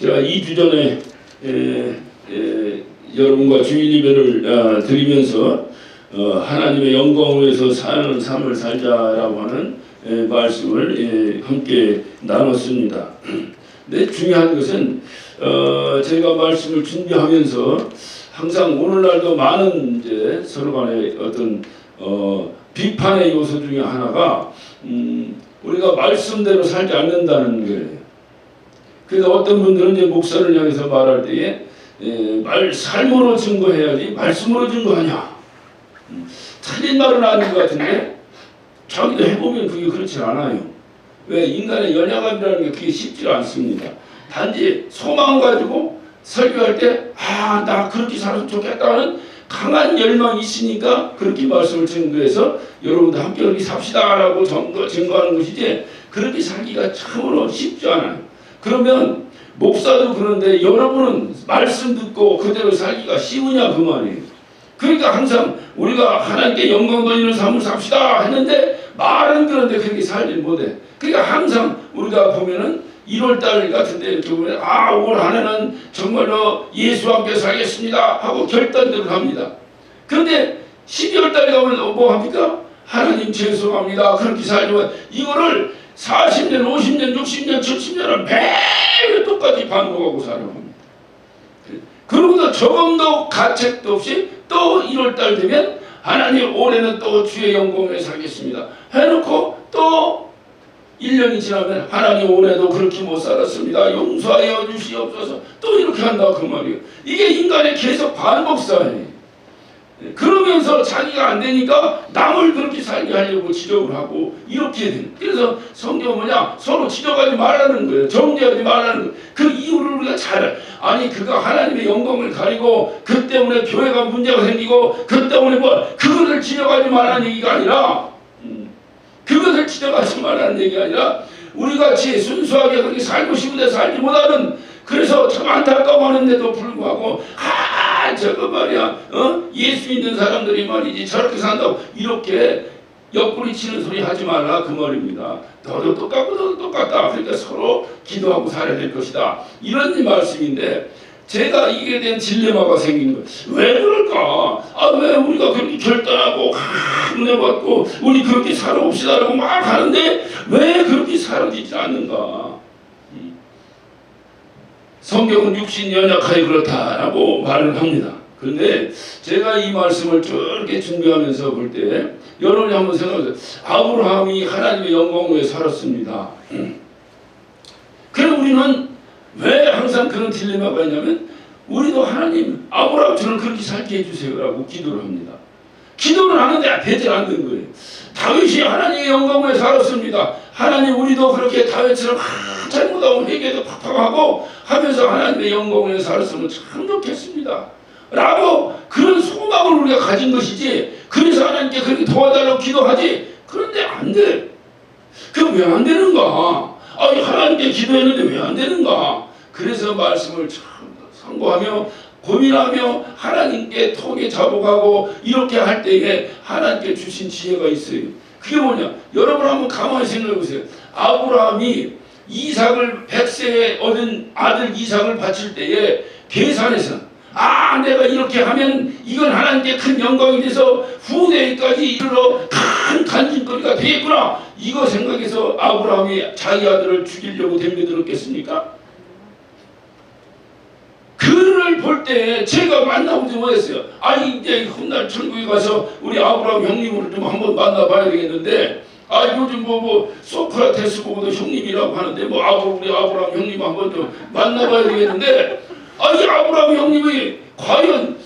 제가 2주 전에 여러분과 주일 예배를 드리면서 하나님의 영광을 위해서 사는 삶을 살자라고 하는 말씀을 함께 나눴습니다. 근데 중요한 것은 제가 말씀을 준비하면서 항상 오늘날도 많은 이제 서로 간의 어떤 비판의 요소 중에 하나가 우리가 말씀대로 살지 않는다는 거예요. 그래서 어떤 분들은 이제 목사를 향해서 말할 때에 삶으로 증거해야지 말씀으로 증거하냐. 틀린 말은 아닌 것 같은데 자기도 해보면 그게 그렇지 않아요. 왜? 인간의 연약함이라는 게 그게 쉽지가 않습니다. 단지 소망 가지고 설교할 때 나 그렇게 살았으면 좋겠다는 강한 열망이 있으니까 그렇게 말씀을 증거해서 여러분들 함께 그렇게 삽시다라고 증거하는 것이지 그렇게 살기가 참으로 쉽지 않아요. 그러면 목사도 그런데 여러분은 말씀 듣고 그대로 살기가 쉬우냐 그 말이에요. 그러니까 항상 우리가 하나님께 영광 돌리는 삶을 삽시다 했는데 말은 그런데 그렇게 살지 못해. 그러니까 항상 우리가 보면은 1월달 같은데 이렇게 보면 올 한해는 정말로 예수와 함께 살겠습니다 하고 결단들을 합니다. 그런데 12월달에 가면 뭐 합니까? 하나님 죄송합니다 그렇게 살지만 이거를 40년, 50년, 60년, 70년을 매일 똑같이 반복하고 살아갑니다. 그러고도 조금도 가책도 없이 또 1월달 되면 하나님 올해는 또 주의 영광에 살겠습니다 해놓고 또 1년이 지나면 하나님 올해도 그렇게 못 살았습니다 용서하여 주시옵소서 또 이렇게 한다 그 말이에요. 이게 인간의 계속 반복사예요. 그러면서 자기가 안 되니까 남을 그렇게 살게 하려고 지적을 하고 이렇게 돼. 그래서 성경은 뭐냐? 서로 지적하지 말라는 거예요. 정죄하지 말라는 거예요. 그 이유를 우리가 그가 하나님의 영광을 가리고 그 때문에 교회가 문제가 생기고 그 때문에 그것을 지적하지 말라는 얘기가 아니라 그것을 지적하지 말라는 얘기가 아니라 우리같이 순수하게 그렇게 살고 싶은데 살지 못하는 그래서 참 안타까워하는데도 불구하고 저거 말이야 예수 믿는 사람들이 말이지 저렇게 산다고 이렇게 옆구리 치는 소리 하지 말라 그 말입니다. 너도 똑같고 너도 똑같다. 그러니까 서로 기도하고 살아야 될 것이다. 이런 말씀인데 제가 이게 대한 딜레마가 생긴 거예요. 왜 그럴까? 왜 우리가 그렇게 결단하고 은혜 받고 우리 그렇게 살아봅시다라고 막 하는데 왜 그렇게 살아지지 않는가? 성경은 육신이 연약하여 그렇다라고 말을 합니다. 그런데 제가 이 말씀을 저렇게 준비하면서 볼 때 여러분이 한번 생각해보세요. 아브라함이 하나님의 영광 위에 살았습니다. 그럼 우리는 왜 항상 그런 딜레마가 있냐면 우리도 하나님 아브라함처럼 그렇게 살게 해주세요라고 기도를 합니다. 기도를 하는데 되질 않는 거예요. 다윗이 하나님의 영광 위에 살았습니다. 하나님 우리도 그렇게 다윗처럼 잘못하고 회개도 팍팍하고 하면서 하나님의 영광 위에 살았으면 참 좋겠습니다 라고 그런 소망을 우리가 가진 것이지 그래서 하나님께 그렇게 도와달라고 기도하지. 그런데 안 돼. 그럼 왜 안 되는가? 하나님께 기도했는데 왜 안 되는가? 그래서 말씀을 참 상고하며 고민하며 하나님께 턱에 자복하고 이렇게 할 때에 하나님께 주신 지혜가 있어요. 그게 뭐냐? 여러분 한번 가만히 생각해 보세요. 아브라함이 이삭을 100세에 얻은 아들 이삭을 바칠 때에 계산해서 내가 이렇게 하면 이건 하나님께 큰 영광이 돼서 후대까지 이르러 큰 간증거리가 되겠구나. 이거 생각해서 아브라함이 자기 아들을 죽이려고 덤벼들었겠습니까? 그를 볼 때 제가 만나보지 못했어요. 이제 훗날 천국에 가서 우리 아브라함 형님을 좀 한번 만나봐야 되겠는데 요즘 소크라테스 보고도 형님이라고 하는데 우리 아브라함 형님 한번 좀 만나봐야 되겠는데 이 아브라함 형님이 과연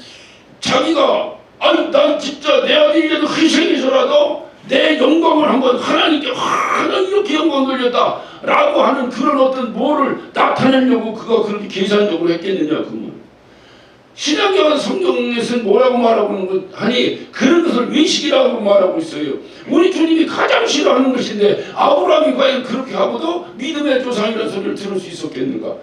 자기가 난 진짜 내 아들이라도 희생해서라도 내 영광을 한번 하나님께 이렇게 영광 돌렸다 라고 하는 그런 어떤 뭐를 나타내려고 그가 그렇게 계산적으로 했겠느냐 그 말. 신약의 성경에서는 뭐라고 말하고 하니 그런 것을 외식이라고 말하고 있어요. 우리 주님이 가장 싫어하는 것인데 아브라함이 과연 그렇게 하고도 믿음의 조상이라는 소리를 들을 수 있었겠는가?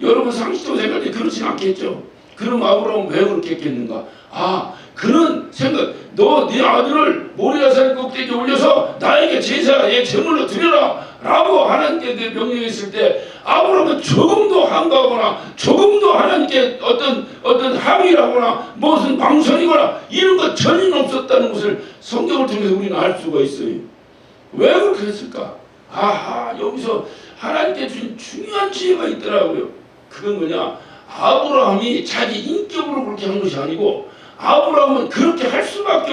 여러분 상식적으로 생각할 때 그렇진 않겠죠. 그럼 아브라함은 왜 그렇게 했겠는가? 아, 그런 생각, 너 네 아들을 모리아산 꼭대기에 올려서 나에게 제사의 제물로 드려라 라고 하나님께 명령했을 때 아브라함은 조금도 한가하거나 조금도 하나님께 어떤 항의라거나 무슨 망설이거나 이런 것 전혀 없었다는 것을 성경을 통해서 우리는 알 수가 있어요. 왜 그렇게 했을까? 아하, 여기서 하나님께 주신 중요한 지혜가 있더라고요. 그건 뭐냐? 아브라함이 자기 인격으로 그렇게 한 것이 아니고 아브라함은 그렇게 할 수밖에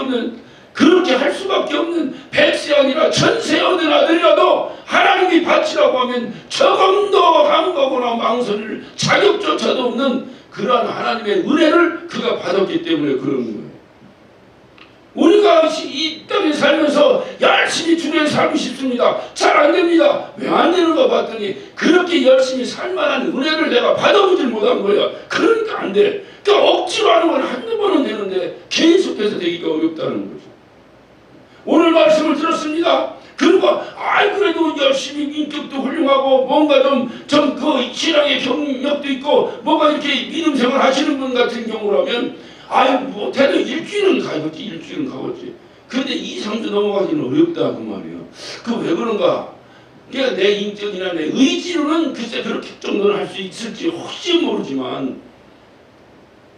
없는 백세 아니라 천세 얻은 아들이라도 하나님이 바치라고 하면 조금도 한거거나 망설일 자격조차도 없는 그러한 하나님의 은혜를 그가 받았기 때문에 그런 거예요. 우리가 이 땅에 살면서 열심히 주님의 살고 싶습니다. 잘 안 됩니다. 왜 안 되는가 봤더니 그렇게 열심히 살만한 은혜를 내가 받아보질 못한 거야. 그러니까 안 돼. 그러니까 억지로 하는 건 한두 번은 되는데 계속해서 되기가 어렵다는 거죠. 오늘 말씀을 들었습니다. 그리고 그래도 열심히 인격도 훌륭하고 뭔가 좀 그 신앙의 경력도 있고 뭔가 이렇게 믿음 생활 하시는 분 같은 경우라면 못해도 일주일은 가겠지. 그런데 2, 3주 넘어가기는 어렵다 그 말이에요. 그 왜 그런가? 그러니까 내 인격이나 내 의지로는 글쎄 그렇게 정도는 할 수 있을지 혹시 모르지만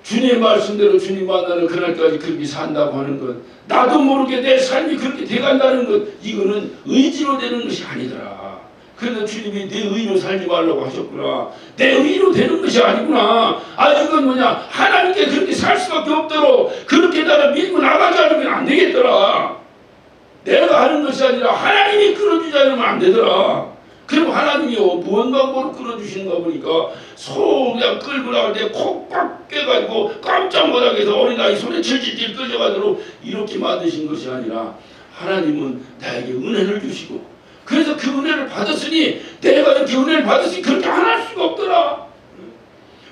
주님의 말씀대로 주님 만나는 그날까지 그렇게 산다고 하는 것, 나도 모르게 내 삶이 그렇게 돼간다는 것, 이거는 의지로 되는 것이 아니더라. 그래서 주님이 내 의로 살지 말라고 하셨구나. 내 의로 되는 것이 아니구나. 이건 뭐냐? 하나님께 그렇게 살 수밖에 없도록 그렇게 나를 믿고 나가지 않으면 안 되겠더라. 내가 하는 것이 아니라 하나님이 끌어주지 않으면 안 되더라. 그리고 하나님이 무언 방법으로 끌어주시는가 보니까 소 그냥 끌고 나갈 때 콕 꽉 깨가지고 깜짝 못하게 해서 어린아이 손에 질질질 끌려가도록 이렇게 만드신 것이 아니라 하나님은 나에게 은혜를 주시고 그래서 그 은혜를 받았으니 내가 이렇게 은혜를 받았으니 그렇게 안 할 수가 없더라.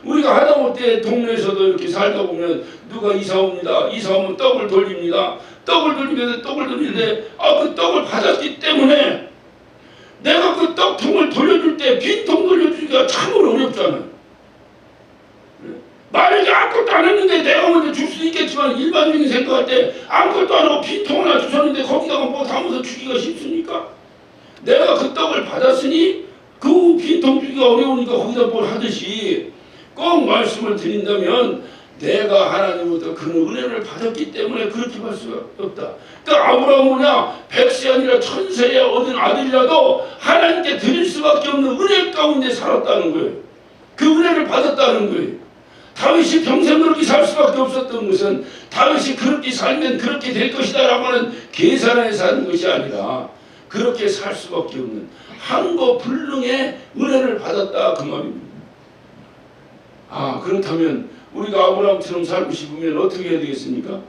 우리가 하다못해 동네에서도 이렇게 살다 보면 누가 이사 옵니다. 이사 오면 떡을 돌립니다. 떡을 돌리는데 그 떡을 받았기 때문에 내가 그 떡통을 돌려줄 때 빈통 돌려주기가 참으로 어렵잖아요. 만약에 아무것도 안 했는데 내가 먼저 줄 수 있겠지만 일반적인 생각할 때 아무것도 안 하고 빈통 하나 주셨는데 거기다가 뭐 담아서 주기가 쉽습니까? 내가 그 떡을 받았으니 그 빈통 주기가 어려우니까 거기다 뭘 하듯이 꼭 말씀을 드린다면 내가 하나님부터 그 은혜를 받았기 때문에 그렇게 할 수가 없다. 그러니까 아브라함은 뭐냐? 백세 아니라 천세에 얻은 아들이라도 하나님께 드릴 수밖에 없는 은혜 가운데 살았다는 거예요. 그 은혜를 받았다는 거예요. 다윗이 평생 그렇게 살 수밖에 없었던 것은 다윗이 그렇게 살면 그렇게 될 것이다 라고 하는 계산에 사는 것이 아니라 그렇게 살 수밖에 없는 한거불능의 은혜를 받았다 그 말입니다. 그렇다면 우리가 아브라함처럼 살고 싶으면 어떻게 해야 되겠습니까?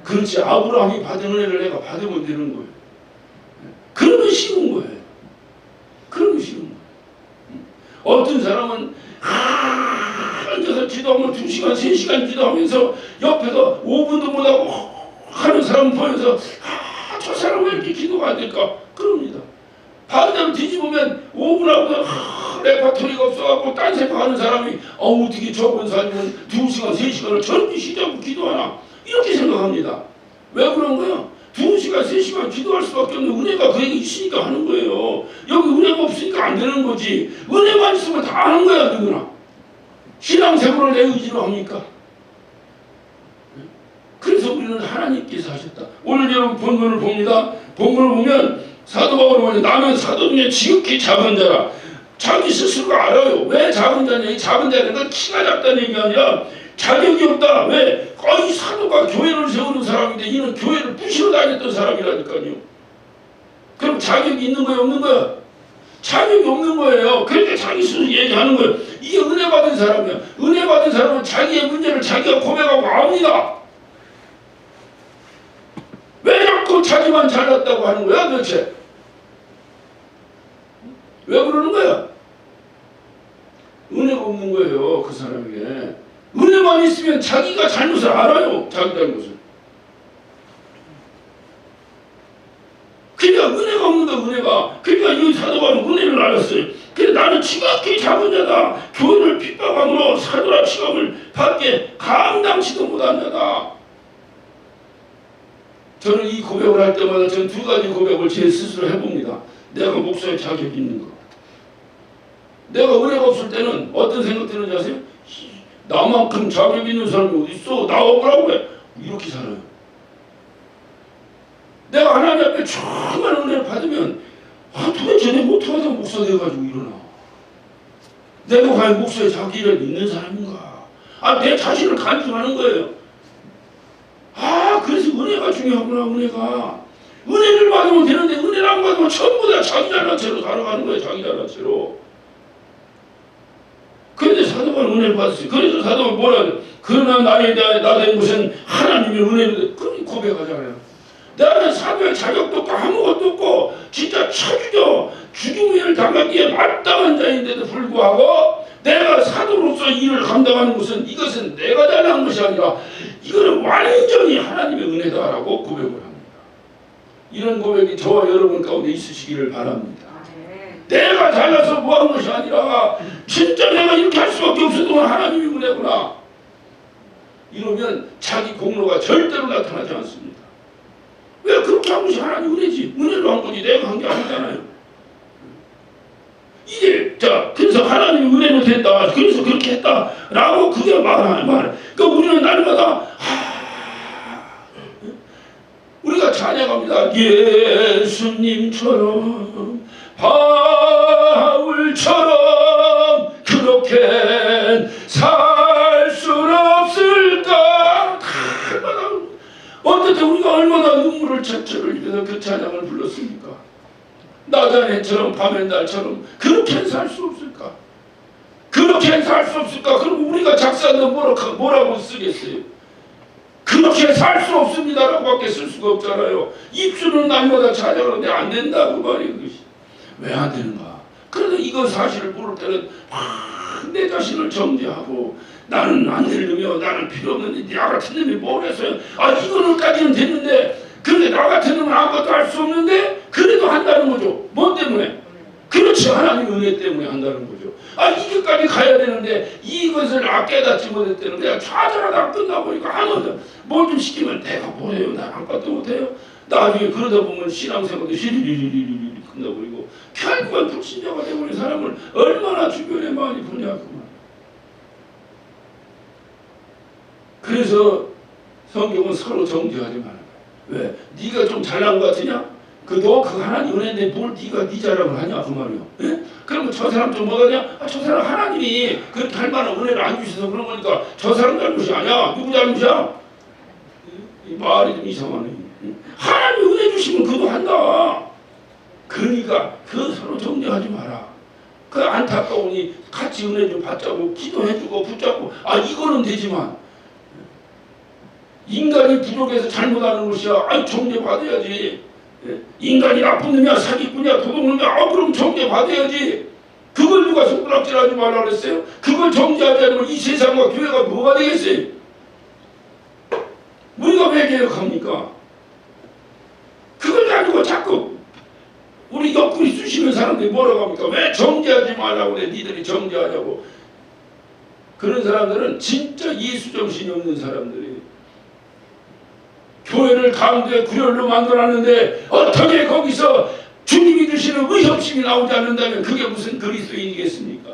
그렇지, 아브라함이 받은 은혜를 내가 받으면 되는 거예요. 그러면 쉬운 거예요. 그러면 쉬운 거예요. 어떤 사람은 앉아서 기도하면 2시간, 3시간 기도하면서 옆에서 5분도 못하고 하는 사람 보면서 저 사람 왜 이렇게 기도가 안 될까? 그럽니다. 반대로 뒤집으면 5분하고 레파토리가 없어갖고 딴 생각하는 사람이 어떻게 저번 살면 2시간, 3시간을 저렇게 쉬자고 기도하나? 이렇게 생각합니다. 왜 그런 거야? 2시간, 3시간 기도할 수밖에 없는 은혜가 그에게 있으니까 하는 거예요. 여기 은혜가 없으니까 안 되는 거지. 은혜만 있으면 다 하는 거야, 누구나. 신앙생활을 내 의지로 합니까? 그래서 우리는 하나님께서 하셨다. 오늘 여러분 본문을 봅니다. 본문을 보면 사도 바울은 뭐냐? 나는 사도 중에 지극히 작은 자라. 자기 스스로가 알아요. 왜 작은 자냐? 이 작은 자는 건 키가 작다는 얘기가 아니라 자격이 없다. 왜? 이 사도가 교회를 세우는 사람인데 이는 교회를 부시러 다녔던 사람이라니까요. 그럼 자격이 있는 거야, 없는 거야? 자격이 없는 거예요. 그러니까 자기 스스로 얘기하는 거예요. 이게 은혜 받은 사람이야. 은혜 받은 사람은 자기의 문제를 자기가 고백하고 압니다. 왜 자꾸 자기만 잘났다고 하는 거야 도대체? 왜 그러는 거야? 은혜가 없는 거예요. 그 사람에게. 은혜만 있으면 자기가 잘못을 알아요. 자기 잘못을. 그러니까 은혜가 없는 거야. 은혜가. 그러니까 이 사도가 은혜를 알았어요. 그래서 그런데 나는 지극히 작은 자다. 교회를 핍박함으로 사도라 취급을 받게 감당치도 못한 자다. 저는 이 고백을 할 때마다 저는 두 가지 고백을 제 스스로 해봅니다. 내가 목사의 자격이 있는 거. 내가 은혜가 없을 때는 어떤 생각 드는지 아세요? 나만큼 자격 있는 사람이 어디 있어? 나와보라고 해. 이렇게 살아요. 내가 하나님 앞에 정말 은혜를 받으면 도대체 내가 어떻게 하다 목사 돼가지고 일어나. 내가 과연 목사의 자격이 있는 사람인가? 내 자신을 간증하는 거예요. 그래서 은혜가 중요하구나. 은혜를 받으면 되는데 은혜를 안 받으면 전부 다 자기 잘난 채로 살아가는 거예요. 자기 잘난 채로. 그런데 사도바울은 은혜를 받았어요. 그래서 사도바울은 뭐라 해요? 그러나 나의 무슨 하나님의 은혜를 그렇게 고백하잖아요. 나는 사도의 자격도 없고 아무것도 없고 진짜 처주죠. 죽음을 당하기에 마땅한 자인데도 불구하고 내가 사도로서 일을 감당하는 것은 이것은 내가 잘난 것이 아니라 이거는 완전히 하나님의 은혜다라고 고백을 합니다. 이런 고백이 저와 여러분 가운데 있으시기를 바랍니다. 내가 잘나서 뭐한 것이 아니라 진짜 내가 이렇게 할 수밖에 없어서 하나님의 은혜구나. 이러면 자기 공로가 절대로 나타나지 않습니다. 왜 그렇게 한 것이 하나님 은혜지. 은혜로 한 거지 내가 한 게 아니잖아요. 이게 그래서 하나님이 은혜로 됐다. 그래서 그렇게 했다라고 그게 말하는 말. 그러니까 우리는 날마다 우리가 찬양합니다. 예수님처럼 바울처럼 그렇게 살 수는 없을까? 어쨌든 우리가 얼마나 눈물을 철철을 흘려서 그 찬양을 불렀습니까? 나자렛처럼 밤의 날처럼 그렇게 살 수 없을까? 그렇게 살 수 없을까? 그럼 우리가 작사는 뭐라고 쓰겠어요? 그렇게 살 수 없습니다라고 밖에 쓸 수가 없잖아요. 입술은 날마다 찬양하는데 안 된다고 말이에요. 왜 안 되는가? 그래도 이거 사실을 모를 때는 내 자신을 정죄하고 나는 안 되려며 나는 필요 없는데 나 같은 놈이 뭘 했어요? 이거는까지는 됐는데 그런데 나 같은 놈은 아무것도 할 수 없는데 그래도 한다는 거죠. 뭐 때문에? 그렇지 하나님 은혜 때문에 한다는 거죠. 이것까지 가야 되는데 이것을 깨닫지 못했다는 내가 좌절하다가 끝나보니까 하나도 뭘 좀 시키면 내가 뭐해요? 난 아무것도 못해요. 나중에 그러다 보면 신앙생활도 시리리리리리 끝나버리고 결국은 불신자가 되어버린 사람을 얼마나 주변에 많이 보냐고. 그래서 성경은 서로 정죄하지 말아요. 왜? 네가 좀 잘난 것 같으냐? 너 하나님 은혜인데 뭘 네가 네 자랑을 하냐 그 말이야. 예? 그러면 저 사람 좀 뭐하냐? 저 사람 하나님이 그렇게 할 만한 은혜를 안 주셔서 그런 거니까 저 사람 잘못이 아니야. 누구 잘못이야? 이 말이 좀 이상하네. 하나님이 은혜 주시면 그도 한다. 그러니까 그 서로 정죄하지 마라. 그 안타까우니 같이 은혜 좀 받자고 기도해주고 붙잡고 이거는 되지만 인간이 부족해서 잘못하는 것이야. 정죄받아야지. 인간이 나쁜 놈이야, 사기꾼이야, 도둑놈이야. 그럼 정죄받아야지. 그걸 누가 손가락질하지 말라 그랬어요? 그걸 정죄하지 않으면 이 세상과 교회가 뭐가 되겠어요? 우리가 왜 개혁합니까? 그걸 가지고 자꾸 우리 옆구리 쑤시는 사람들이 뭐라고 합니까? 왜 정죄하지 말라고 그래? 니들이 정죄하냐고. 그런 사람들은 진짜 예수 정신이 없는 사람들이에요. 교회를 가운데 구열로 만들어놨는데 어떻게 거기서 주님이 주시는 의협심이 나오지 않는다면 그게 무슨 그리스도인이겠습니까?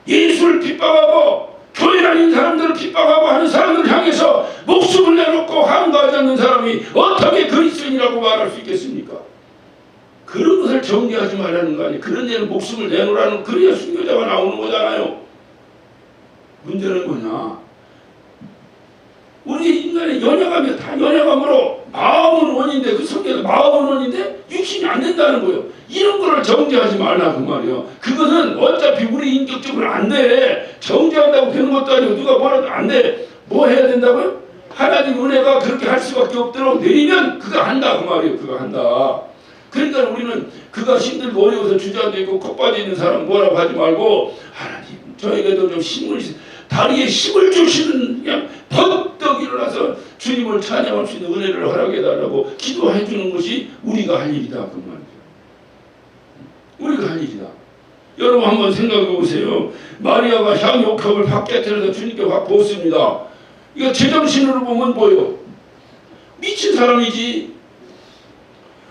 예수를 핍박하고 교회 다니는 사람들을 핍박하고 하는 사람들을 향해서 목숨을 내놓고 항거하지 않는 사람이 어떻게 그리스도인이라고 말할 수 있겠습니까? 그런 것을 정죄하지 말라는 거 아니에요. 그런 데는 목숨을 내놓으라는 그래야 순교자가 나오는 거잖아요. 문제는 뭐냐? 우리 인간의 연약함이 다 연약함으로 마음은 원인데 그 성격은 마음은 원인데 육신이 안 된다는 거예요. 이런 거를 정죄하지 말라 그 말이에요. 그것은 어차피 우리 인격적으로 안 돼. 정죄한다고 되는 것도 아니고 누가 뭐라도 안 돼. 뭐 해야 된다고요? 하나님 은혜가 그렇게 할 수밖에 없도록 내리면 그거 한다 그 말이에요. 그거 한다. 그러니까 우리는 그가 힘들고 어려워서 주저앉아 있고 콕 빠져 있는 사람 뭐라고 하지 말고 하나님 저에게도 좀 힘을 다리에 힘을 주시는 그냥 번떡 일어나서 주님을 찬양할 수 있는 은혜를 허락해달라고 기도해 주는 것이 우리가 할 일이다 그 말이죠. 우리가 할 일이다. 여러분 한번 생각해 보세요. 마리아가 향유컵을 밖에서 주님께 확 부었습니다. 이거 제정신으로 보면 뭐예요? 미친 사람이지.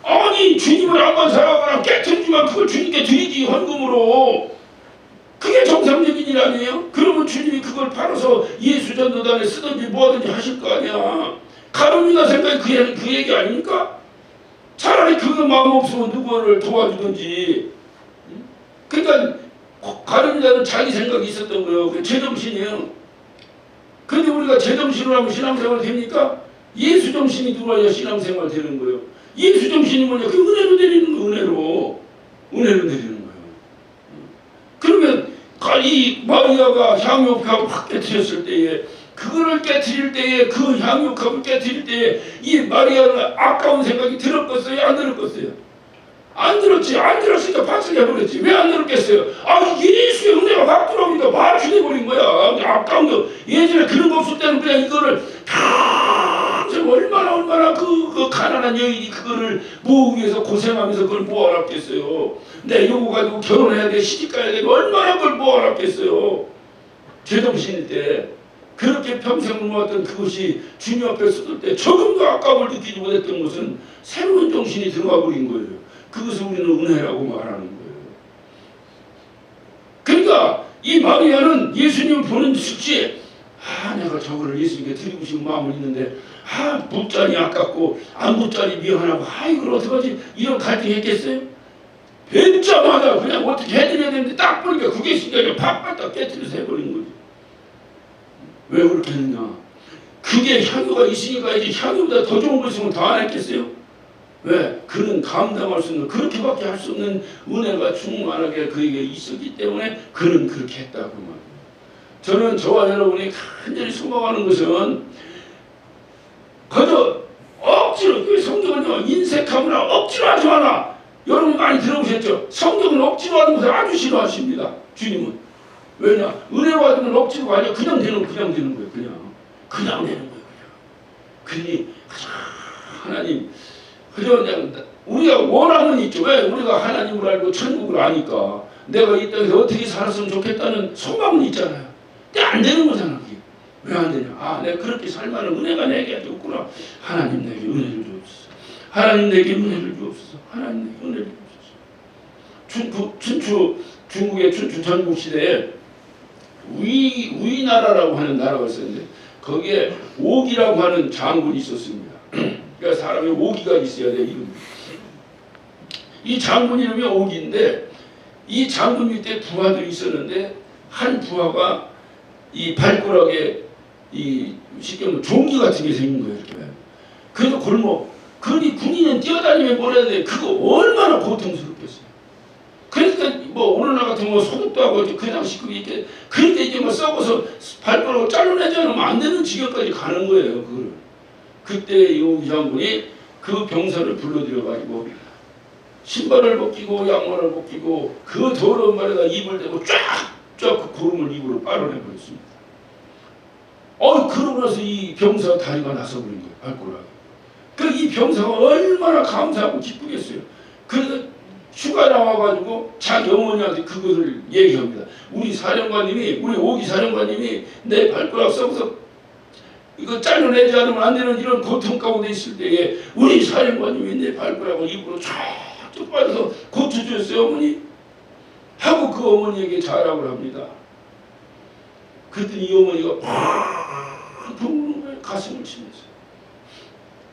아니 주님을 한번 사랑하거나 깨트리지만 그걸 주님께 드리지 헌금으로. 그게 정상적인 일 아니에요? 그러면 주님이 그걸 팔아서 예수 전도단에 쓰든지 뭐하든지 하실 거 아니야. 가룟유다 생각이 그 얘기 아닙니까? 차라리 그거 마음 없으면 누구를 도와주든지. 그러니까 가룟유다는 자기 생각이 있었던 거예요. 그게 제정신이에요. 그런데 우리가 제정신으로 하면 신앙생활 됩니까? 예수 정신이 들어와야 신앙생활 되는 거예요. 예수 정신이 뭐냐? 그 은혜로 내리는 거, 은혜로 내리는 거예요. 그러면 이 마리아가 향유컵을 확 깨트렸을 때에, 그거를 깨트릴 때에, 그 향유컵을 깨트릴 때에 이 마리아는 아까운 생각이 들었겠어요? 안 들었겠어요? 안 들었지. 안 들었으니까 밭을 해버렸지. 왜 안 들었겠어요? 예수의 은혜가 확 들어오니까 마취해버린 거야. 아까운 거. 예전에 그런 거 없을 때는 그냥 이거를 평생 얼마나 그 가난한 여인이 그거를 모으기 위해서 고생하면서 그걸 모아놨겠어요. 내 요거 가지고 결혼해야 돼, 시집가야 돼, 얼마나 그걸 모아놨겠어요. 제정신일 때. 그렇게 평생을 모았던 그것이 주님 앞에 섰을 때 조금도 아까움을 느끼지 못했던 것은 새로운 정신이 들어가 버린 거예요. 그것을 우리는 은혜라고 말하는 거예요. 그러니까 이 마리아는 예수님을 보는 즉시 내가 저거를 예수님께 드리고 싶은 마음은 있는데 붓자니 아깝고 안 붓자니 미안하고 이걸 어떡하지? 이런 갈등했겠어요? 뵙자마자 그냥 어떻게 해드려야 되는데 딱 보니까 그게 신경이 팍팍 깨트려서 해버린 거지. 왜 그렇게 했느냐? 그게 향유가 있으니까 이제 향유보다 더 좋은 거 있으면 더 안 했겠어요? 왜? 그는 감당할 수 있는, 그렇게밖에 할 수 없는 은혜가 충만하게 그에게 있었기 때문에 그는 그렇게 했다고 말이에요. 저는 저와 여러분이 간절히 소망하는 것은 그저 억지로, 그 성경은요, 인색하거나 억지로 하지 마라. 여러분 많이 들어보셨죠? 성경은 억지로 하는 것을 아주 싫어하십니다. 주님은. 왜냐? 은혜로 받으면 억지로가 아니라 그냥 되는 거예요. 그냥 되는 거예요. 그러니 하나님, 그저 그냥 우리가 원하는 있죠. 왜? 우리가 하나님을 알고 천국을 아니까 내가 이 땅에서 어떻게 살았으면 좋겠다는 소망은 있잖아요. 근데 안 되는 거잖아. 그게. 왜 안 되냐? 내가 그렇게 살만한 은혜가 내게 없구나. 하나님 내게 은혜를 주옵소서. 하나님 내게 은혜를 주옵소서. 하나님 내게 은혜를 주옵소서. 중국의 춘추 전국 시대에 위나라라고 하는 나라가 있었는데 거기에 오기라고 하는 장군이 있었습니다. 그러니까 사람이 오기가 있어야 돼, 이름이. 이 장군 이름이 오기인데 이 장군 밑에 부하들이 있었는데 한 부하가 이 발가락에 쉽게 말하면 종기 같은 게 생긴 거예요. 이렇게. 그래서 그러니 군인은 뛰어다니면 뭐라 해야 돼. 그거 얼마나 고통스럽겠어요. 그러니까 오늘날 같은 거 소독도 하고 그 당시 이렇게 그렇게 이제 썩어서 발가락을 잘라내지 않으면 안 되는 지경까지 가는 거예요. 그걸. 그때 이 장군이 그 병사를 불러들여가지고 신발을 벗기고 양말을 벗기고 그 더러운 말에다 입을 대고 쫙 그 구름을 입으로 빨아내버렸습니다. 그러고 나서 이 병사 다리가 나서버린 거예요. 발가락에. 그 이 병사가 얼마나 감사하고 기쁘겠어요. 그래서 휴가 나와가지고 자기 어머니한테 그것을 얘기합니다. 우리 오기 사령관님이 내 발가락 썩어서 이거 잘라내지 않으면 안 되는 이런 고통 가운데 있을 때에 우리 사령관님이 내 발가락을 입으로 쫙쭉 빨아서 고쳐주셨어요, 어머니. 하고 그 어머니에게 자랑을 합니다. 그랬더니 이 어머니가 팍 부르는 거예요. 가슴을 치면서.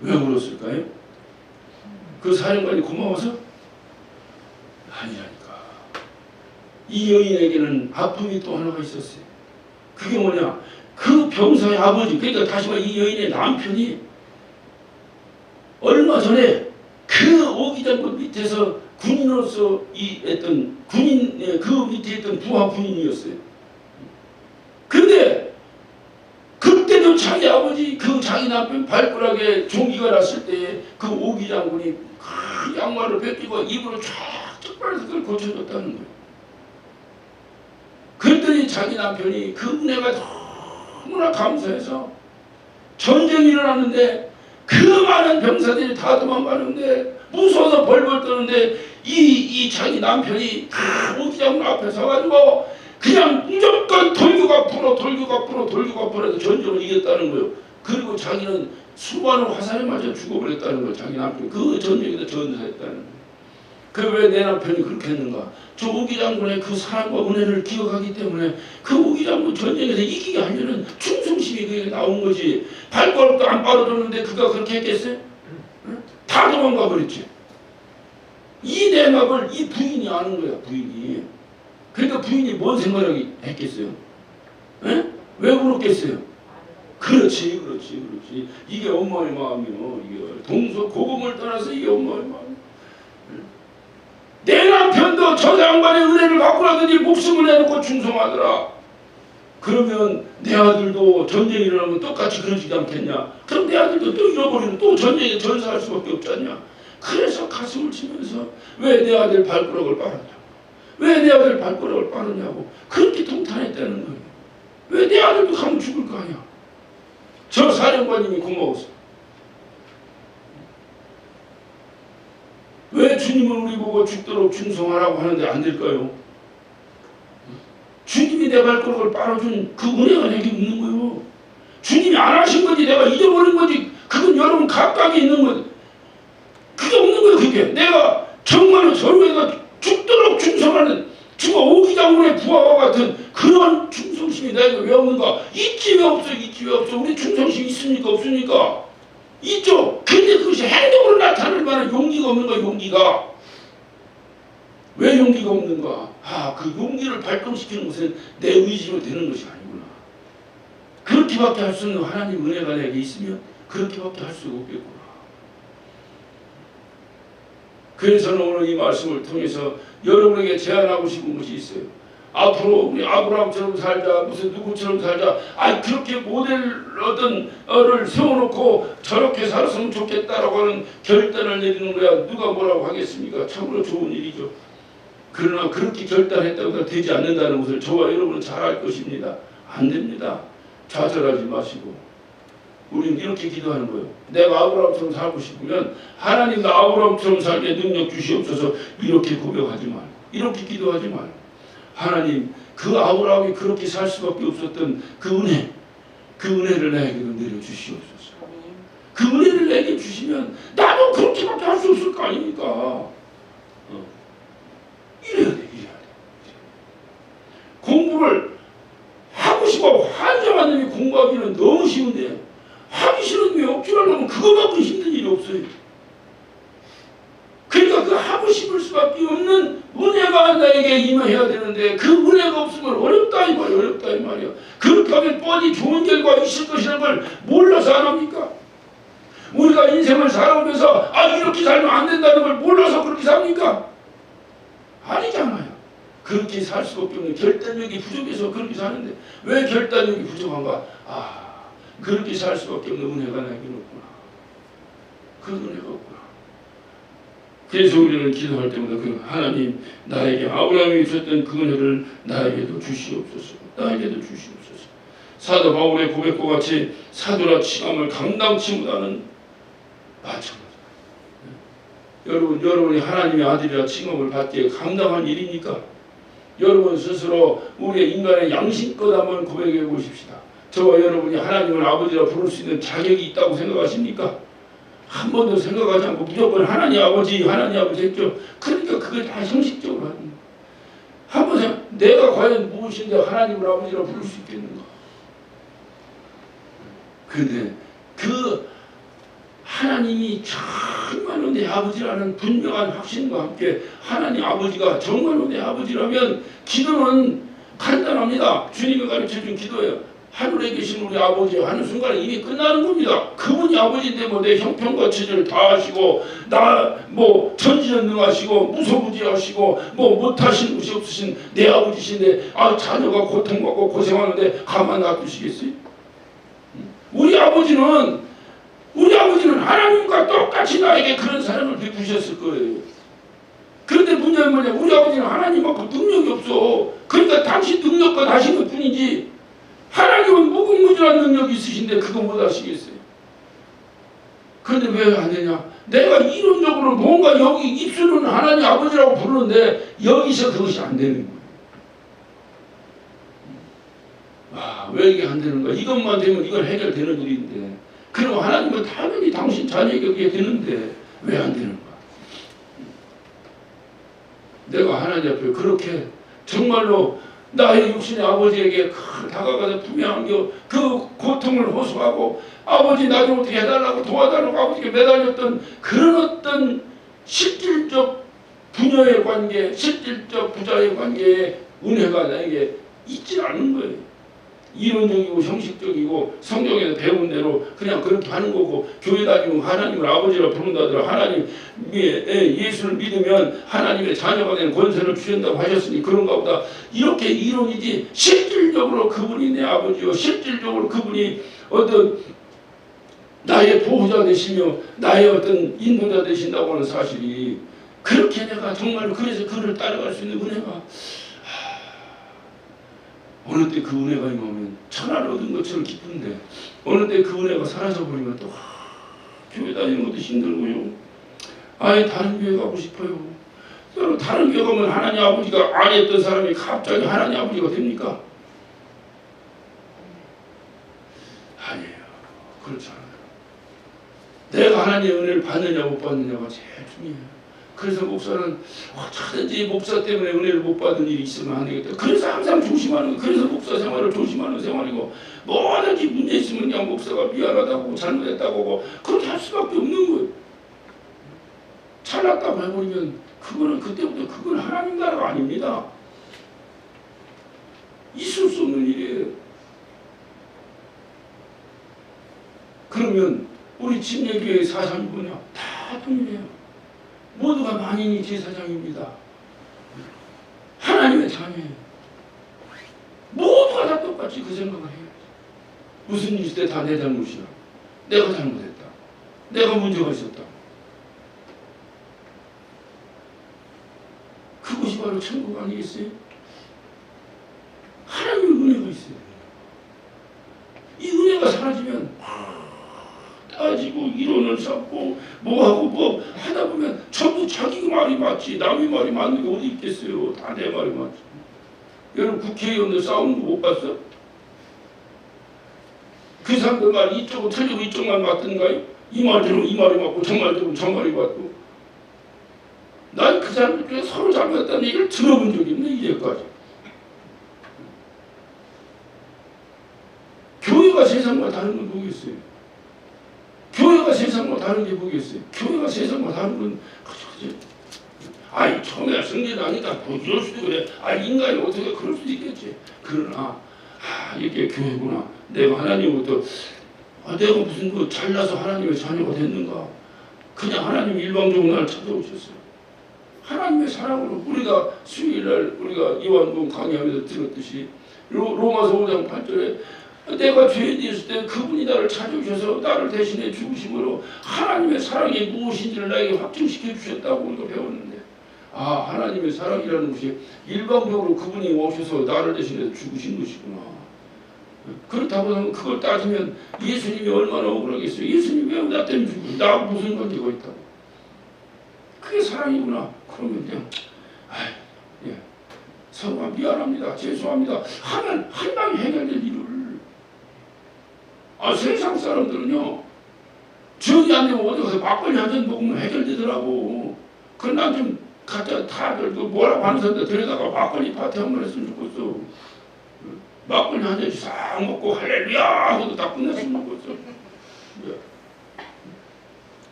왜 울었을까요? 그 사령관이 고마워서? 아니라니까. 이 여인에게는 아픔이 또 하나가 있었어요. 그게 뭐냐? 그 병사의 아버지, 그러니까 다시 말해 이 여인의 남편이 얼마 전에 그 오기장군 밑에서 군인으로서 그 밑에 있던 부하 군인이었어요. 근데 그때도 자기 아버지, 자기 남편 발가락에 종기가 났을 때에 그 오기장군이 그 양말을 벗기고 입으로 쫙 빨아서 그걸 고쳐줬다는 거예요. 그랬더니 자기 남편이 그 은혜가 너무나 감사해서 전쟁이 일어났는데 그 많은 병사들이 다 도망가는데 무서워서 벌벌 떠는데 이 자기 남편이 다 무기장군 앞에 서가지고 그냥 무조건 돌격 앞으로 해서 전쟁을 이겼다는 거예요. 그리고 자기는 수많은 화살에 맞아 죽어버렸다는 거예요. 자기 남편이 그 전쟁에서 전사했다는 거예요. 그 왜 내 남편이 그렇게 했는가? 저 우기장군의 그 사랑과 은혜를 기억하기 때문에 그 우기장군 전쟁에서 이기게 하려는 충성심이 그게 나온 거지. 발걸음도 안 빠져줬는데 그가 그렇게 했겠어요? 응? 다 도망가 버렸지. 이 내막을 이 부인이 아는 거야. 부인이. 그러니까 부인이 뭔 생각을 했겠어요? 에? 왜 울었겠어요? 그렇지. 이게 엄마의 마음이요. 이게 동서고금을 떠나서 이게 엄마의 마음. 내 남편도 저 양반의 은혜를 받고라든지 목숨을 내놓고 충성하더라. 그러면 내 아들도 전쟁이 일어나면 똑같이 그러지 않겠냐? 그럼 내 아들도 또 잃어버리면 또 전쟁에 전사할 수밖에 없잖냐? 그래서 가슴을 치면서 왜 내 아들 발가락을 빨았냐? 왜 내 아들 발가락을 빠느냐고 그렇게 통탄했다는 거예요. 왜 내 아들도 가면 죽을 거 아니야. 저 사령관님이 고마웠어. 왜 주님은 우리 보고 죽도록 충성하라고 하는데 안 될까요? 주님이 내 발가락을 빨아준 그 은혜가 내게 있는 거예요. 주님이 안 하신 거지 내가 잊어버린 거지. 그건 여러분 각각에 있는 거지. 그게 없는 거예요. 그게 내가 정말로 저에가 죽도록 충성하는 주가 오기장군의 부하와 같은 그런 충성심이 내게 왜 없는가? 있지 왜 없어? 우리 충성심 있습니까? 없습니까? 있죠. 근데 그것이 행동으로 나타날 만한 용기가 없는 거야. 용기가. 왜 용기가 없는가? 그 용기를 발동시키는 것은 내 의지로 되는 것이 아니구나. 그렇게밖에 할 수 없는 하나님 은혜가 내게 있으면 그렇게밖에 할 수가 없겠구나. 그래서 오늘 이 말씀을 통해서 여러분에게 제안하고 싶은 것이 있어요. 앞으로 우리 아브라함처럼 살자, 무슨 누구처럼 살자, 그렇게 모델 어떤를 세워놓고 저렇게 살았으면 좋겠다라고 하는 결단을 내리는 거야. 누가 뭐라고 하겠습니까? 참으로 좋은 일이죠. 그러나 그렇게 결단했다고 해서 되지 않는다는 것을 저와 여러분은 잘 알 것입니다. 안 됩니다. 좌절하지 마시고 우리는 이렇게 기도하는 거예요. 내가 아브라함처럼 살고 싶으면 하나님 나 아브라함처럼 살게 능력 주시옵소서. 이렇게 고백하지 말고 이렇게 기도하지 말고 하나님 그 아브라함이 그렇게 살 수밖에 없었던 그 은혜를 내게도 내려주시옵소서. 그 은혜를 내게 주시면 나도 그렇게밖에 할 수 없을 거 아닙니까? 이래야 돼. 공부를 하고 싶어 환장한 놈이 공부하기는 너무 쉬운데 하기 싫은 놈이 억지로 하려면 그거만큼 힘든 일이 없어요. 그러니까 그 하고 싶을 수밖에 없는 은혜가 나에게 임해야 되는데 그 은혜가 없으면 어렵다 이 말이야. 그렇게 하면 뻔히 좋은 결과 있을 것이라는 걸 몰라서 안 합니까? 우리가 인생을 살아오면서 이렇게 살면 안 된다는 걸 몰라서 그렇게 삽니까? 아니잖아요. 그렇게 살 수밖에 없는 결단력이 부족해서 그렇게 사는데 왜 결단력이 부족한가? 그렇게 살 수밖에 없는 은혜가 나에게 없구나. 그 은혜가 없구나. 그래서 우리는 기도할 때마다 그 하나님 나에게 아브라함이 주셨던 그 은혜를 나에게도 주시옵소서. 사도 바울의 고백과 같이 사도라 칭함을 감당치 못하는 마찬가지. 여러분이 하나님의 아들이라 칭함을 받기에 감당한 일입니까? 여러분 스스로 우리의 인간의 양심껏 한번 고백해 보십시다. 저와 여러분이 하나님을 아버지라 부를 수 있는 자격이 있다고 생각하십니까? 한 번도 생각하지 않고 무조건 하나님 아버지 했죠. 그러니까 그걸 다 형식적으로 하는 거예요. 한번 생각, 내가 과연 무엇인데 하나님을 아버지라 부를 수 있겠는가? 근데 그 하나님이 정말로 내 아버지라는 분명한 확신과 함께 하나님 아버지가 정말로 내 아버지라면 기도는 간단합니다. 주님이 가르쳐준 기도예요. 하늘에 계신 우리 아버지 하는 순간에 이미 끝나는 겁니다. 그분이 아버지인데 내 형편과 처지를 다 하시고 나 전지전능하시고 무소부지하시고 못하신 것이 없으신 내 아버지신데 자녀가 고통받고 고생하는데 가만 놔두시겠어요? 우리 아버지는 하나님과 똑같이 나에게 그런 사랑을 베푸셨을 거예요. 그런데 문제는 뭐냐? 우리 아버지는 하나님만큼 능력이 없어. 그러니까 당신 능력과 하신 것 뿐이지 하나님은 무궁무진한 능력이 있으신데 그거 못 하시겠어요? 그런데 왜 안 되냐? 내가 이론적으로 뭔가 여기 입술은 하나님 아버지라고 부르는데 여기서 그것이 안 되는 거예요. 왜 이게 안 되는 거야? 이것만 되면 이건 해결되는 일인데, 그럼 하나님은 당연히 당신 자녀에게 그게 되는데 왜 안 되는 거야? 내가 하나님 앞에 그렇게 정말로 나의 육신의 아버지에게 다가가서 품에 안겨 그 고통을 호소하고 아버지 나 좀 어떻게 해달라고 도와달라고 아버지께 매달렸던 그런 어떤 실질적 부녀의 관계, 실질적 부자의 관계에 은혜가 나에게 있지 않는 거예요. 이론적이고 형식적이고 성경에서 배운 대로 그냥 그렇게 하는 거고, 교회 다니면 하나님을 아버지라 부른다더라. 하나님 예수를 믿으면 하나님의 자녀가 되는 권세를 주신다고 하셨으니 그런가 보다. 이렇게 이론이지 실질적으로 그분이 내 아버지요, 실질적으로 그분이 어떤 나의 보호자 되시며 나의 어떤 인도자 되신다고 하는 사실이, 그렇게 내가 정말로 그래서 그를 따라갈 수 있는 은혜가, 어느 때 그 은혜가 임하면 천하를 얻은 것처럼 기쁜데 어느 때 그 은혜가 사라져버리면 또 교회 다니는 것도 힘들고요. 아예 다른 교회 가고 싶어요. 여러분, 다른 교회 가면 하나님 아버지가 아니었던 사람이 갑자기 하나님 아버지가 됩니까? 아니에요. 그렇지 않아요. 내가 하나님의 은혜를 받느냐 못 받느냐가 제일 중요해요. 그래서 목사는 어쩌든지 목사 때문에 은혜를 못 받은 일이 있으면 안 되겠다. 그래서 항상 조심하는 거예요. 그래서 목사 생활을 조심하는 생활이고, 뭐든지 문제 있으면 그냥 목사가 미안하다고 잘못했다고 하고 그렇게 할 수밖에 없는 거예요. 잘났다고 해버리면 그거는 그때부터 그건 하나님 나라가 아닙니다. 있을 수 없는 일이에요. 그러면 우리 침례교회 사상이 뭐냐? 다 동일해요. 모두가 만인이 제사장입니다. 하나님의 자녀예요. 모두가 다 똑같이 그 생각을 해요. 무슨 일 있을 때 다 내 잘못이야. 내가 잘못했다. 내가 문제가 있었다. 그것이 바로 천국 아니겠어요? 하나님의 은혜가 있어요. 이 은혜가 사라지면 따지고 이론을 쌓고 뭐하고 뭐 하다 보면 전부 자기 말이 맞지 남의 말이 맞는 게 어디 있겠어요. 다 내 말이 맞지. 여러분, 국회의원들 싸우는 거 못 봤어? 그 사람들 말 이쪽은 틀리고 이쪽만 맞던가요? 이 말 들으면 이 말이 맞고 저 말 들으면 저 말이 맞고. 난 그 사람들 서로 잘못했다는 얘기를 들어본 적이 없네 이제까지. 교회가 세상과 다른 건 뭐겠어요? 교회가 세상과 다른 게 뭐겠어요? 교회가 세상과 다른 건 그죠? 아이, 처음에 성전하니까 뭐 이럴 수도 그래. 인간이 어떻게 그럴 수도 있겠지. 그러나 이게 교회구나. 내가 하나님부터 내가 무슨 그 잘나서 하나님의 자녀가 됐는가? 그냥 하나님 일방적으로 나를 찾아오셨어요. 하나님의 사랑으로. 우리가 수요일날 우리가 요한복음 강의하면서 들었듯이 로마서 5장 8절에 내가 죄인 있을 때 그분이 나를 찾아오셔서 나를 대신해 죽으심으로 하나님의 사랑이 무엇인지를 나에게 확증시켜 주셨다고 우리가 배웠는데, 하나님의 사랑이라는 것이 일방적으로 그분이 오셔서 나를 대신해 죽으신 것이구나. 그렇다고 하면 그걸 따지면 예수님이 얼마나 억울하겠어요. 예수님이 왜 나 때문에 죽고 나하고 무슨 관계가 있다고. 그게 사랑이구나. 그러면 그냥 서로가 미안합니다, 죄송합니다 하면 한 방에 해결될 일을. 세상 사람들은요, 정이 안 되면 어디 가서 막걸리 한 잔 먹으면 해결되더라고. 그럼 난 좀 갖다 다들 뭐라고 하는 사람들 데려다가 막걸리 파티 한번 했으면 좋겠어. 막걸리 한 잔씩 싹 먹고 할렐루야 하고도 다 끝냈으면 좋겠어.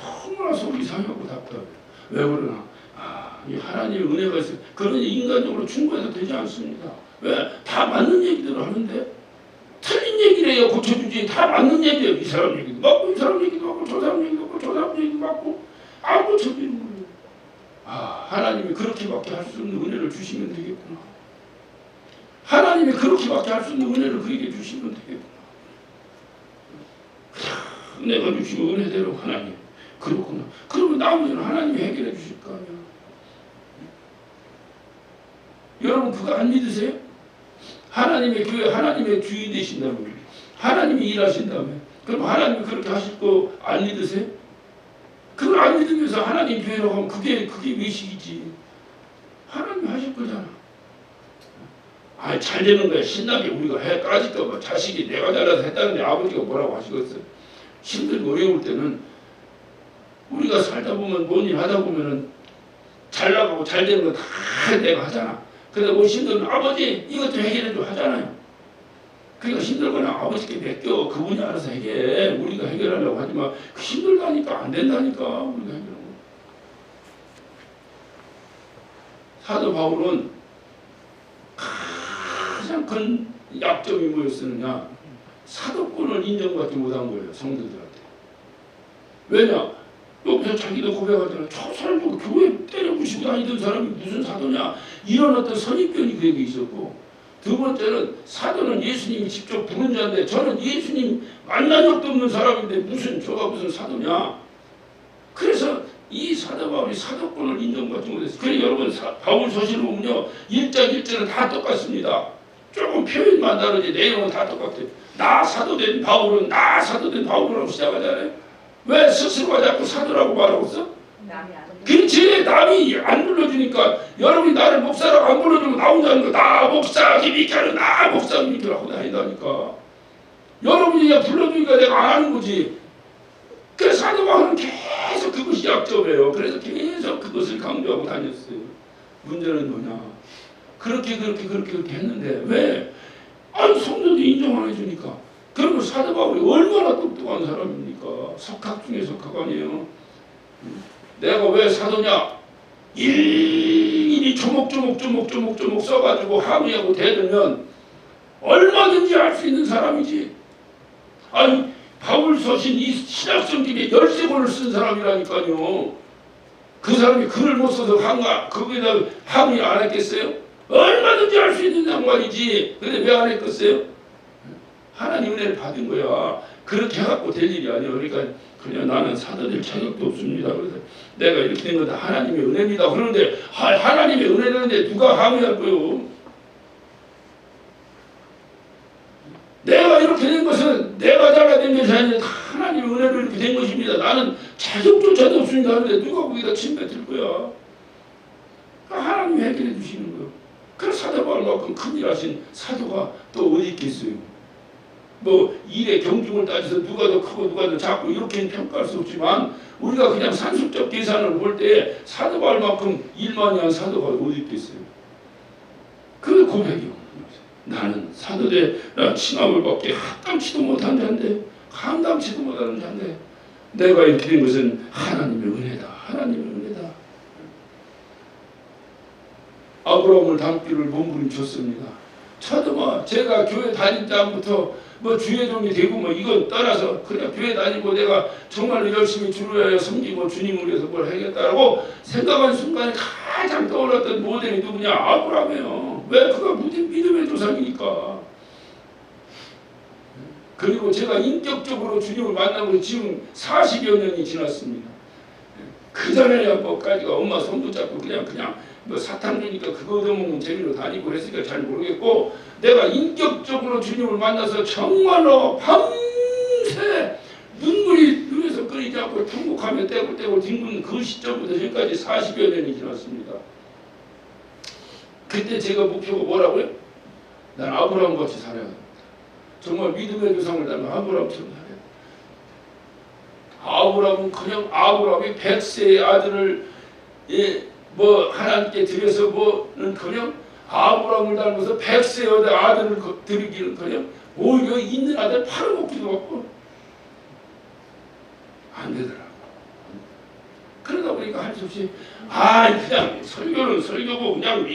너무나 속이 상하고 답답해. 왜 그러나? 이 하나님의 은혜가 있어요. 그러니 인간적으로 충분해서 되지 않습니다. 왜? 다 맞는 얘기대로 하는데 틀린 얘기를 해요. 고쳐주지. 다 맞는 얘기예요. 이 사람 얘기도 맞고 이 사람 얘기도 맞고 저 사람 얘기도 맞고 저 사람 얘기도 맞고 안 고쳐지는 거예요. 하나님이 그렇게밖에 할 수 없는 은혜를 주시면 되겠구나. 하나님이 그렇게밖에 할 수 없는 은혜를 그에게 주시면 되겠구나. 내가 주시고 은혜대로 하나님 그렇구나. 그러면 나머지는 하나님이 해결해 주실 거 아니야. 여러분, 그거 안 믿으세요? 하나님의 교회, 하나님의 주인 되신다면, 하나님이 일하신다면, 그럼 하나님이 그렇게 하실 거 안 믿으세요? 그걸 안 믿으면서 하나님 교회라고 하면 그게 외식이지. 하나님이 하실 거잖아. 잘 되는 거야. 신나게 우리가 해 까짓까 봐. 자식이 내가 잘라서 했다는데 아버지가 뭐라고 하시겠어요? 힘들고 어려울 때는 우리가 살다 보면 뭔 일 하다 보면은 잘 나가고 잘 되는 거 다 내가 하잖아. 근데 뭐 힘들면 아버지 이것 좀 해결해줘 하잖아요. 그러니까 힘들거나 아버지께 맡겨. 그분이 알아서 해결해. 우리가 해결하려고 하지만 힘들다니까 안 된다니까 우리가 해결하고. 사도 바울은 가장 큰 약점이 뭐였느냐? 사도권을 인정받지 못한 거예요. 성도들한테. 왜냐? 여기서 자기도 고백하잖아요. 저 사람도 교회 때려부시고 다니던 사람이 무슨 사도냐? 이런 어떤 선입견이 그에게 있었고, 두 번째는 사도는 예수님이 직접 부른 자인데 저는 예수님 만난 적도 없는 사람인데 저가 무슨 사도냐? 그래서 이 사도 바울이 사도권을 인정받지 못했어요. 그래서 여러분 바울 서신을 보면요 1장 1절은 다 똑같습니다. 조금 표현만 다르지 내용은 다 똑같아요. 나 사도된 바울이라고 시작하잖아요. 왜 스스로가 자꾸 사도라고 말하고 있어? 그렇지. 남이 안 불러주니까 여러분이 나를 목사라고 안 불러주면 나 혼자 하는 거. 나 목사 김익하는 나 목사 김익하라고 다닌다니까. 여러분이 그냥 불러주니까 내가 안 하는 거지. 그래서 사도 바울은 계속 그것이 약점이에요. 그래서 계속 그것을 강조하고 다녔어요. 문제는 뭐냐. 그렇게 했는데 왜? 아니 성도들이 인정 안 해주니까. 그리고 사도 바울이 얼마나 똑똑한 사람입니까? 석학 중에 석학 아니에요. 내가 왜 사도냐? 일일이 조목조목 써가지고 항의하고 대들면 얼마든지 할 수 있는 사람이지. 아니 바울 서신 이 신약성경에 13권을 쓴 사람이라니까요. 그 사람이 글을 못 써서 거기다 항의 안 했겠어요? 얼마든지 할 수 있는 양반이지. 근데 왜 안 했겠어요? 하나님 은혜를 받은 거야. 그렇게 해갖고 될 일이 아니에요. 그러니까 그냥 나는 사도될 자격도 없습니다. 그래서 내가 이렇게 된 건 하나님의 은혜입니다. 그런데 하나님의 은혜라는데 누가 항의할 거요? 내가 이렇게 된 것은 내가 잘된 것이 아니라 하나님의 은혜로 이렇게 된 것입니다. 나는 자격조차도 없습니다. 하는데 누가 거기다 침 뱉을 거야? 하나님이 해결해 주시는 거예요. 그래서 사도 바울만큼 큰일 하신 사도가 또 어디 있겠어요? 뭐 일의 경중을 따져서 누가 더 크고 누가 더 작고 이렇게는 평가할 수 없지만 우리가 그냥 산술적 계산을 볼 때 사도 바울만큼 일 많이 한 사도가 어디 있겠어요? 그 고백이요. 나는 사도대 칭함을 받게 합당치도 못한 자인데 감당치도 못하는 자인데 내가 이렇게 된 것은 하나님의 은혜다. 하나님의 은혜다. 아브라함을 닮기를 몸부림쳤습니다. 차도마 제가 교회 다닐 때부터 뭐 주회종이 되고 뭐 이건 떠나서 그냥 교회 다니고 내가 정말로 열심히 주를 위하여 섬기고 주님을 위해서 뭘 하겠다라고 생각한 순간에 가장 떠올랐던 모델이 누구냐? 아브라함이에요. 왜? 그가 믿음의 조상이니까. 그리고 제가 인격적으로 주님을 만나고 지금 40여 년이 지났습니다. 그 전에 뭐까지가 엄마 손도 잡고 그냥 뭐 사탕 주니까 그거 얻어먹는 재미로 다니고 그랬으니까 잘 모르겠고 내가 인격적으로 주님을 만나서 정말로 밤새 눈물이 눈에서 끓이지 않고 통곡하며 떼굴떼굴 뒹구는 그 시점부터 지금까지 40여 년이 지났습니다. 그때 제가 목표가 뭐라고요? 난 아브라함 같이 살아야 합니다. 정말 믿음의 조상을 닮은 아브라함처럼 살아야 합니다. 아브라함은 그냥 아브라함이 100세의 아들을 뭐 하나님께 드려서 뭐는 그냥 아브라함을 닮아서 100세의 아들을 드리기는 그냥 오히려 있는 아들 팔아먹기도 하고 안 되더라고. 그러다 보니까 할 수 없이 그냥 설교는 설교고 그냥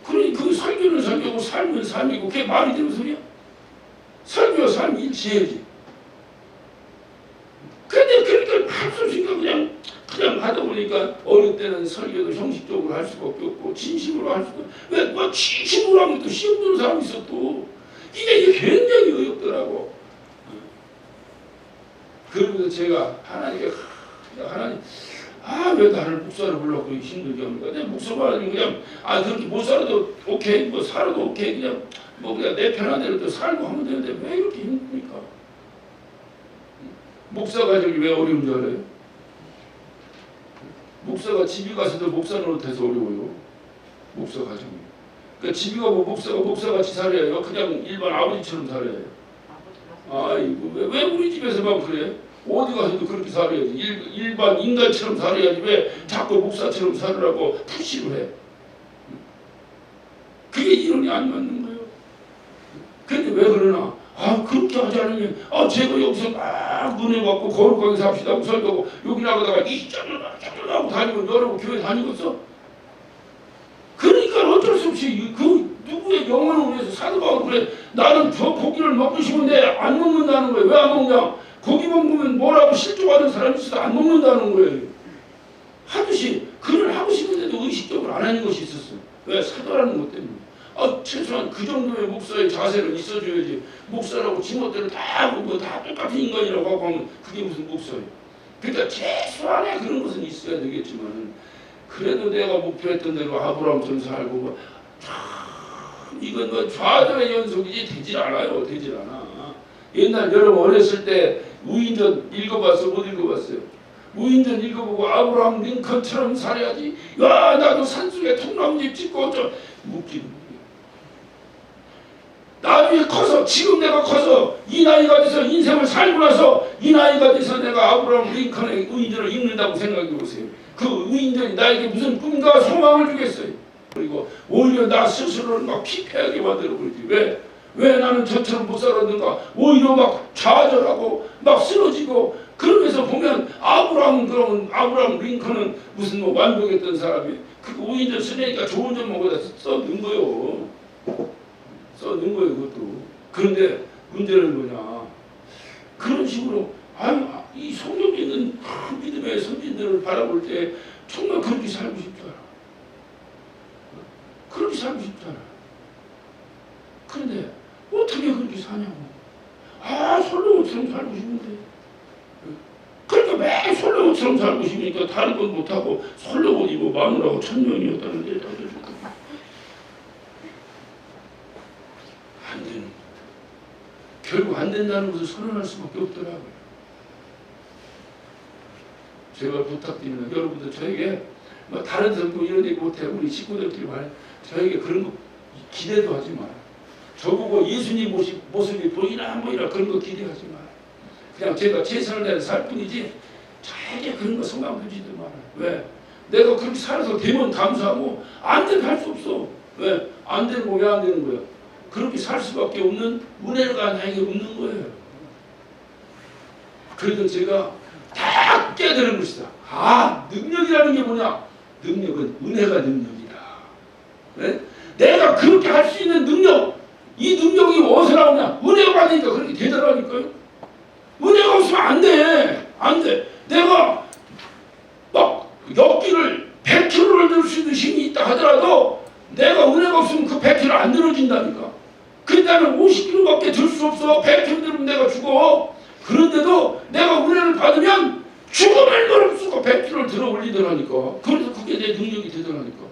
그러니 그 설교는 설교고 삶은 삶이고 그게 말이 되는 소리야? 설교와 삶이 일치해야지. 근데 그러니까 할 수 없으니까 그냥 하다 보니까 어릴 때는 설교도 형식적으로 할 수밖에 없고 진심으로 할 수도 왜 뭐 진심으로 하면 또 시험 보는 사람이 있어 또 이게 굉장히 어렵더라고. 그러면서 제가 하나님 왜 나를 목사를 불러 그렇게 힘들게 합니까? 내 목사가 아니면 그냥 그렇게 못 살아도 오케이 뭐 살아도 오케이 그냥 내 편한 대로 또 살고 하면 되는데 왜 이렇게 힘듭니까? 목사 가정이 왜 어려운 줄 알아요? 목사가 집에 가서도 목사 노릇해서 어려워요. 목사 가정이. 그러니까 집에 가고 목사가 목사같이 살아요. 그냥 일반 아버지처럼 살아요. 아이고 왜 우리 집에서만 그래? 어디 가서도 그렇게 살아야지. 일반 인간처럼 살아야지. 왜 자꾸 목사처럼 살으라고 푸시를 해? 그게 이론이 안 맞는 거예요. 근데 왜 그러나? 그렇게 하지 않으면 제가 여기서 막 은혜 받고 거룩하게 삽시다 하고 설교하고 여기 나가다가 이쪽으로 하고 다니면 여러분 교회 다니겠어? 그러니까 어쩔 수 없이 그 누구의 영혼을 위해서 사도바울은 그래. 나는 저 고기를 먹고 싶은데 안 먹는다는 거예요. 왜 안 먹냐? 고기 먹으면 뭐라고 실족하는 사람이 있어도 안 먹는다는 거예요. 하듯이 그를 하고 싶은데도 의식적으로 안 하는 것이 있었어요. 왜? 사도라는 것 때문에. 최소한 그 정도의 목사의 자세는 있어줘야지. 목사라고 지멋대로 다 하고 다 똑같은 인간이라고 하고 하면 그게 무슨 목사예요. 그러니까 최소한의 그런 것은 있어야 되겠지만 그래도 내가 목표했던 대로 아브라함처럼 살고 이건 뭐 좌절의 연속이지 되질 않아요. 되질 않아. 옛날 여러분 어렸을 때 우인전 읽어봤어? 못 읽어봤어요? 우인전 읽어보고 아브라함 링컨처럼 살아야지. 야 나도 산속에 통나무집 짓고 웃기는 거예요. 나중에 커서 지금 내가 커서 이 나이가 돼서 인생을 살고 나서 이 나이가 돼서 내가 아브라함 링컨의 우인전을 읽는다고 생각해 보세요. 그 우인전이 나에게 무슨 꿈과 소망을 주겠어요. 그리고 오히려 나 스스로를 막 피폐하게 만들어버리지. 왜 나는 저처럼 못 살았는가? 오히려 막 좌절하고 막 쓰러지고 그러면서 보면 아브라함 링컨은 무슨 뭐 완벽했던 사람이 그 우인전 쓰니까 좋은 점만 거다 써는 거요. 써는 거예요 그것도. 그런데 문제는 뭐냐? 그런 식으로 이 성경 있는 믿음의 선진들을 바라볼 때 정말 그렇게 살고 싶잖아. 그렇게 살고 싶잖아. 그런데 어떻게 그렇게 사냐고. 솔로몬처럼 살고 싶은데. 그러니까 매 솔로몬처럼 살고 싶으니까 다른 건 못하고 솔로몬이 뭐 마누라고 1000명이었다는데 다들 안 되는 거예요. 결국 안 된다는 것을 선언할 수밖에 없더라고요. 제가 부탁드리는 여러분들 저에게 뭐 다른 성도 이런 얘기 못해. 우리 식구들끼리 말해. 저에게 그런 거 기대도 하지 마라. 저보고 예수님 모습이 보이나 안 보이나 그런 거 기대하지 마라. 그냥 제가 최선을 다해서 살 뿐이지 저에게 그런 거 소망 두지도 마라. 왜? 내가 그렇게 살아서 되면 감사하고 안 되면 할 수 없어. 왜? 안 되는 거 왜 안 되는 거야? 그렇게 살 수밖에 없는 은혜가 나에게 없는 거예요. 그래도 제가 다 깨달은 것이다. 능력이라는 게 뭐냐? 능력은 은혜가 능력이다. 네? 내가 그렇게 할 수 있는 능력, 이 능력이 어디서 나오냐? 은혜가 받으니까 그렇게 되더라니까요. 은혜가 없으면 안 돼. 안 돼. 내가 막 엽기를 100kg를 들 수 있는 힘이 있다 하더라도 내가 은혜가 없으면 그 100kg 안 늘어진다니까. 근데 나는 50kg밖에 들 수 없어. 100kg 들으면 내가 죽어. 그런데도 내가 은혜를 받으면 죽음을 무릅쓰고 100kg를 들어 올리더라니까. 그래서 그게 내 능력이 되더라니까.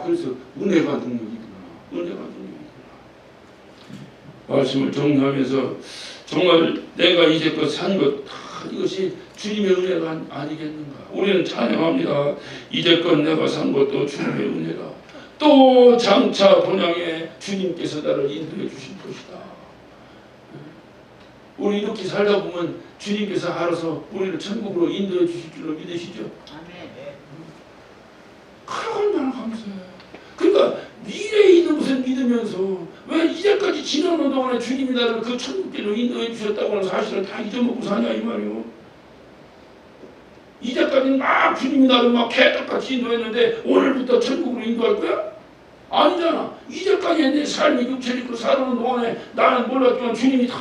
그래서 은혜가 능력이구나. 은혜가 능력이구나. 말씀을 정리하면서 정말 내가 이제껏 산 것 이것이 주님의 은혜가 아니겠는가. 우리는 찬양합니다. 이제껏 내가 산 것도 주님의 은혜다. 또 장차 본향에 주님께서 나를 인도해 주실 것이다. 우리 이렇게 살다 보면 주님께서 알아서 우리를 천국으로 인도해 주실 줄로 믿으시죠? 아멘. 그런 나는 감사해. 그러니까 미래에 있는 것을 믿으면서 왜 이제까지 지나는 동안에 주님이 나를 그 천국길로 인도해 주셨다고 하는 사실을 다 잊어먹고 사냐 이 말이요. 이제까지는 막 주님이 나를 막 개떡같이 인도했는데 오늘부터 천국으로 인도할 거야? 아니잖아. 이제까지 내 삶이 육체를 입고 살아오는 동안에 나는 몰랐지만 주님이 다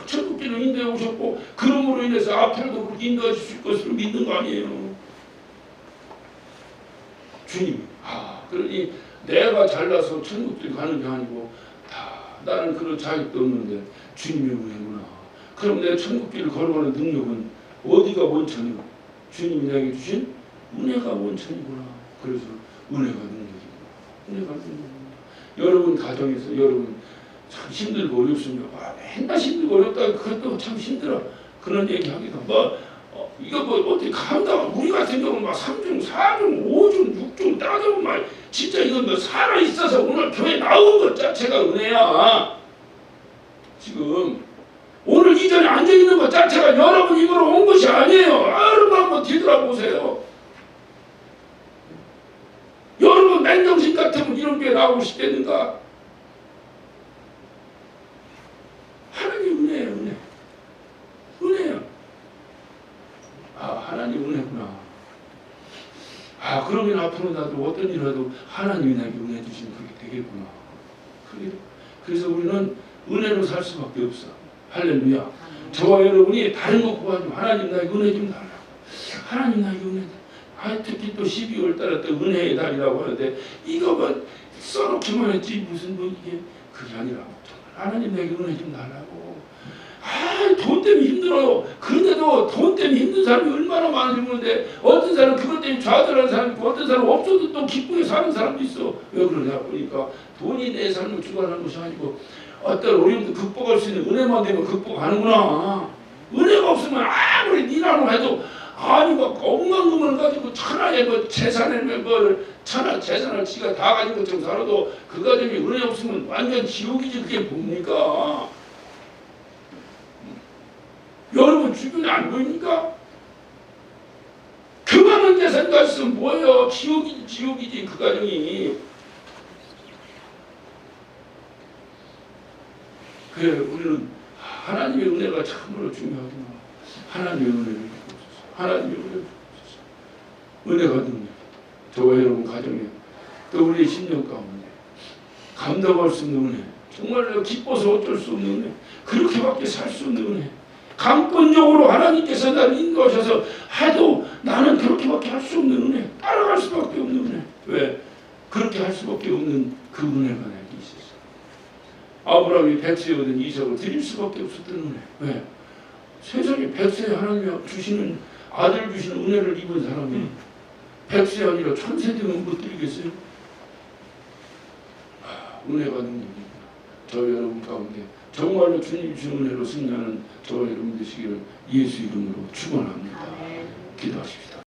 천국길로 인도해 오셨고 그러므로 인해서 앞으로도 그렇게 인도해 주실 것으로 믿는 거 아니에요. 주님이 그러니 내가 잘나서 천국길 가는 게 아니고 나는 그런 자격도 없는데 주님의 은혜구나. 그럼 내 천국길을 걸어가는 능력은 어디가 원천이고 주님이 내게 주신 은혜가 원천이구나. 그래서 은혜가 능력이구나. 은혜가 능력이구나. 여러분 가정에서 여러분 참 힘들고 어렵습니다. 맨날 힘들고 어렵다. 그것도 참 힘들어. 그런 얘기하기도 이거 어떻게 감다가 우리 같은 경우는 막 3중, 4중, 5중, 6중 따져보면 막 진짜 이건 살아 있어서 오늘 교회 나온 것 자체가 은혜야. 지금 오늘 이 자리에 앉아 있는 것 자체가 여러분 입으로 온 것이 아니에요. 여러분 한번 뒤돌아보세요. 여러분 맨정신 같으면 이런 교회 나오고 싶겠는가? 하나님 은혜예요, 은혜. 은혜예요. 하나님 은혜구나. 그러면 앞으로 나도 어떤 일이라도 하나님이 나에게 은혜 주시면 그렇게 되겠구나. 그래서 우리는 은혜로 살 수밖에 없어. 할렐루야. 저와 여러분이 다른 거 구하지 하나님 나에게 은혜 좀 달라고. 하나님 나에게 은혜 달라고. 특히 또 12월 달에 또 은혜의 달이라고 하는데 이거 뭐 써놓기만 했지 무슨 이게 그게 아니라고. 하나님 나에게 은혜 좀 달라고. 돈 때문에 힘들어요. 그런데도 돈 때문에 힘든 사람이 얼마나 많은데 어떤 사람은 그것 때문에 좌절하는 사람이 있고 어떤 사람은 없어도 또 기쁘게 사는 사람도 있어. 왜 그러냐 보니까 돈이 내 삶을 주관하는 것이 아니고 어떤 어려움도 극복할 수 있는 은혜만 되면 극복하는구나. 은혜가 없으면 아무리 니나노 해도 막 억만금을 가지고 천하의 재산을 천하 재산을 지가 다 가진 것처럼 살아도 그 가정에 은혜 없으면 완전 지옥이지. 그게 뭡니까? 여러분 주변에 안 보입니까? 그 많은 재산 가지면 뭐예요? 지옥이지 그 가정이. 그래 우리는 하나님의 은혜가 참으로 중요하구나. 하나님의 은혜를 주옵소서. 하나님의 은혜를 주옵소서. 은혜가 능력. 저와 여러분 가정에 또 우리의 심령 가운데 감당할 수 있는 은혜. 정말 기뻐서 어쩔 수 없는 은혜. 그렇게밖에 살 수 없는 은혜. 강권적으로 하나님께서 나를 인도하셔서 해도 나는 그렇게밖에 할 수 없는 은혜. 따라갈 수밖에 없는 은혜. 왜? 그렇게 할 수밖에 없는 그 은혜가 내게 있었어. 아브라함이 100세 얻은 이삭을 드릴 수밖에 없었던 은혜. 왜? 세상에 100세 하나님이 주시는 아들 주시는 은혜를 입은 사람이 100세 아니라 1000세 되면 못 드리겠어요? 은혜가 능력입니다. 저 여러분 가운데 정말로 주님 주신 은혜로 승리하는 저와 여러분 되시기를 예수 이름으로 축원합니다. 기도하십시오.